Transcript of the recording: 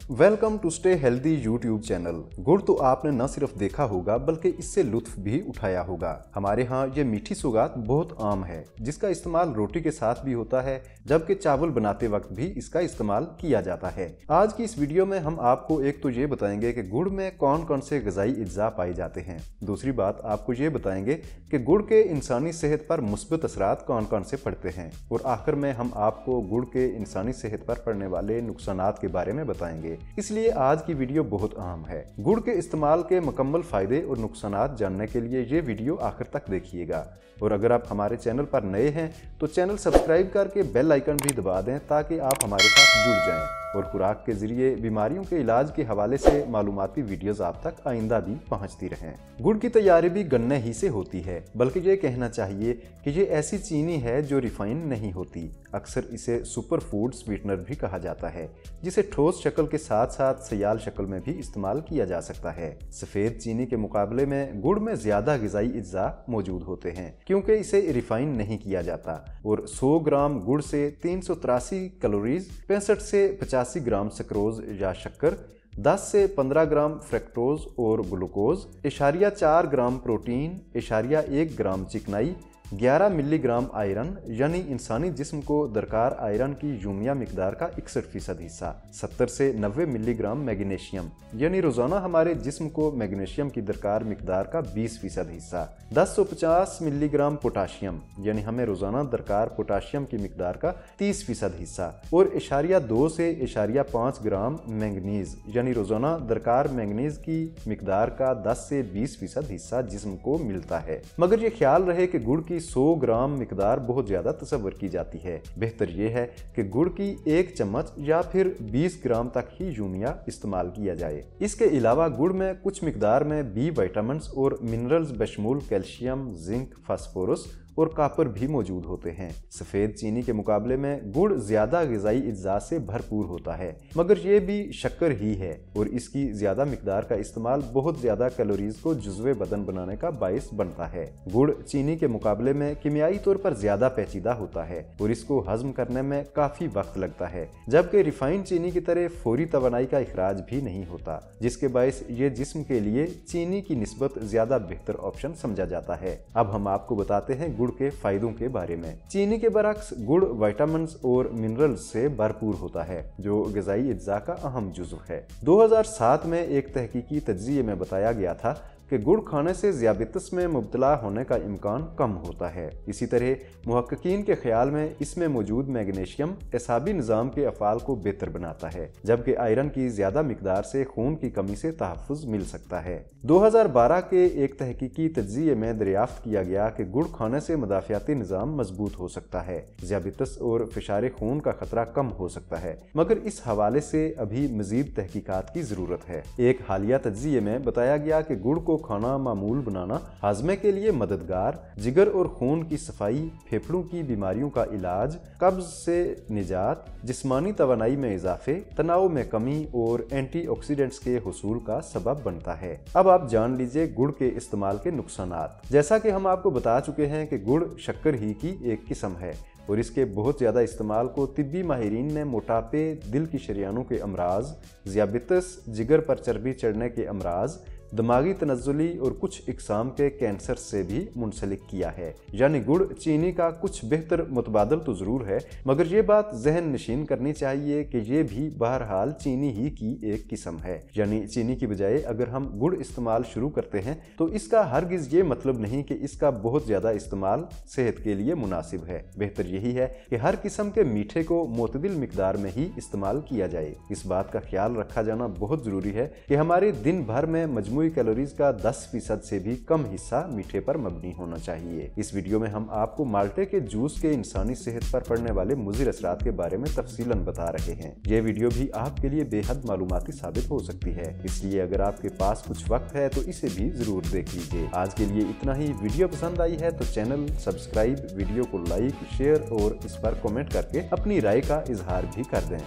Welcome to stay healthy YouTube channel. Good तो आपने न सिर्फ देखा होगा बल्कि इससे लुत्फ भी उठाया होगा। हमारे यहाँ ये मीठी सौगात बहुत आम है, जिसका इस्तेमाल रोटी के साथ भी होता है, जबकि चावल बनाते वक्त भी इसका इस्तेमाल किया जाता है। आज की इस वीडियो में हम आपको एक तो ये बताएंगे कि गुड़ में कौन कौन से ग़िज़ाई अज्जा पाए जाते हैं। दूसरी बात आपको ये बताएंगे कि गुड़ के इंसानी सेहत पर मुस्बत असरात कौन कौन से पड़ते हैं, और आखिर में हम आपको गुड़ के इंसानी सेहत पर पड़ने वाले नुकसानात के बारे में बताएंगे। इसलिए आज की वीडियो बहुत अहम है। गुड़ के इस्तेमाल के मुकम्मल फायदे और नुकसानात जानने के लिए ये वीडियो आखिर तक देखिएगा। और अगर आप हमारे चैनल पर नए हैं तो चैनल सब्सक्राइब करके बेल आइकन भी दबा दें ताकि आप हमारे साथ जुड़ जाएं और खुराक के जरिए बीमारियों के इलाज के हवाले से मालूमाती वीडियोस आप तक आइंदा भी पहुंचती रहें। गुड़ की तैयारी भी गन्ने ही से होती है, बल्कि ये कहना चाहिए कि ये ऐसी चीनी है जो रिफाइन नहीं होती। अक्सर इसे सुपर फूड स्वीटनर भी कहा जाता है, जिसे ठोस शक्ल के साथ साथ सयाल शक्ल में भी इस्तेमाल किया जा सकता है। सफ़ेद चीनी के मुकाबले में गुड़ में ज़्यादा ग़िज़ाई अज्जा मौजूद होते हैं, क्योंकि इसे रिफाइन नहीं किया जाता, और 100 ग्राम गुड़ से 383 कैलोरीज, 65 से 85 ग्राम सक्रोज या शक्कर, 10 से 15 ग्राम फ्रक्टोज और ग्लूकोज, 0.4 ग्राम प्रोटीन, 1 ग्राम चिकनाई, 11 मिलीग्राम आयरन यानी इंसानी जिस्म को दरकार आयरन की यूमिया मिकदार का 61% हिस्सा, 70 से 90 मिलीग्राम मैग्नीशियम यानी रोज़ाना हमारे जिस्म को मैग्नीशियम की दरकार मिकदार का 20% हिस्सा, 1050 मिलीग्राम पोटाशियम यानी हमें रोज़ाना दरकार पोटाशियम की मिकदार का 30% हिस्सा, और 0.2 से 0.5 ग्राम मैंगनीज यानी रोज़ाना दरकार मैंगनीज की मिकदार का 10 से 20% हिस्सा जिस्म को मिलता है। मगर ये ख्याल रहे कि गुड़ की 100 ग्राम मिकदार बहुत ज्यादा तस्वर की जाती है। बेहतर यह है कि गुड़ की 1 चम्मच या फिर 20 ग्राम तक ही यूमिया इस्तेमाल किया जाए। इसके अलावा गुड़ में कुछ मिकदार में बी विटामिन्स और मिनरल्स बशमूल कैल्शियम, जिंक, फास्फोरस और कापर भी मौजूद होते हैं। सफ़ेद चीनी के मुकाबले में गुड़ ज़्यादा ग़िज़ाई अज्जा से भरपूर होता है, मगर ये भी शक्कर ही है, और इसकी ज़्यादा मिकदार का इस्तेमाल बहुत ज़्यादा कैलोरीज को जुज़्वे बदन बनाने का बाइस बनता है। गुड़ चीनी के मुकाबले में कीमियाई तौर पर ज़्यादा पेचीदा होता है और इसको हज़म करने में काफ़ी वक्त लगता है, जबकि रिफाइंड चीनी की तरह फौरी तवानाई का इखराज भी नहीं होता, जिसके बाइस ये जिस्म के लिए चीनी की निस्बत ज़्यादा बेहतर ऑप्शन समझा जाता है। अब हम आपको बताते हैं गुड़ के फायदों के बारे में। चीनी के बरक्स गुड़ विटामिन्स और मिनरल्स से भरपूर होता है, जो ग़िज़ाई अज्जा का अहम जुज़्व है। 2007 में एक तहकीकी तज्ज़िये में बताया गया था कि गुड़ खाने से ज़ियाबितस में मुब्तला होने का इम्कान कम होता है। इसी तरह मुहक्किकीन के ख्याल में इसमें मौजूद मैग्नीशियम एसाबी निज़ाम के अफ़ाल को बेहतर बनाता है, जबकि आयरन की ज़्यादा मिकदार से खून की कमी से तहफ़्फ़ुज़ मिल सकता है। 2012 के एक तहकीकी तज्ज़िये में दरियाफ्त किया गया कि गुड़ खाने से मदाफ़ियाती निज़ाम मजबूत हो सकता है, ज़ियाबितस और फ़िशारे खून का खतरा कम हो सकता है, मगर इस हवाले से अभी मज़ीद तहकीकात की ज़रूरत है। एक हालिया तज्ज़िये में बताया गया कि गुड़ को खाना मामूल बनाना, हाजमे के लिए मददगार, जिगर और खून की सफाई, फेफड़ों की बीमारियों का इलाज, कब्ज से निजात, जिस्मानी तवानाई में इजाफे, तनाव में कमी और एंटीऑक्सीडेंट्स के हुसूल का सबब बनता है। अब आप जान लीजिए गुड़ के इस्तेमाल के नुकसानात। जैसा कि हम आपको बता चुके हैं कि गुड़ शक्कर ही की एक किस्म है, और इसके बहुत ज़्यादा इस्तेमाल को तिब्बी माहिरीन ने मोटापे, दिल की शरियानों के अमराज, ज़ियाबितस, जिगर पर चर्बी चढ़ने के अमराज, दिमागी तनज़्ज़ुली और कुछ इकसाम के कैंसर से भी मुंसलिक किया है। यानी गुड़ चीनी का कुछ बेहतर मुतबादल तो ज़रूर है, मगर ये बात जहन नशीन करनी चाहिए कि ये भी बहरहाल चीनी ही की एक किस्म है। यानी चीनी की बजाय अगर हम गुड़ इस्तेमाल शुरू करते हैं तो इसका हरगिज़ ये मतलब नहीं कि इसका बहुत ज़्यादा इस्तेमाल सेहत के लिए मुनासिब है। बेहतर यही है कि हर किस्म के मीठे को मोतदिल मिकदार में ही इस्तेमाल किया जाए। इस बात का ख्याल रखा जाना बहुत ज़रूरी है कि हमारे दिन भर में मजमूई कैलोरीज का 10% से भी कम हिस्सा मीठे पर मबनी होना चाहिए। इस वीडियो में हम आपको माल्टे के जूस के इंसानी सेहत पर पड़ने वाले मुज़िर असरात के बारे में तफसीलन बता रहे हैं। ये वीडियो भी आपके लिए बेहद मालूमाती साबित हो सकती है, इसलिए अगर आपके पास कुछ वक्त है तो इसे भी जरूर देख लीजिए। आज के लिए इतना ही। वीडियो पसंद आई है तो चैनल सब्सक्राइब, वीडियो को लाइक, शेयर और इस पर कमेंट करके अपनी राय का इजहार भी कर दें।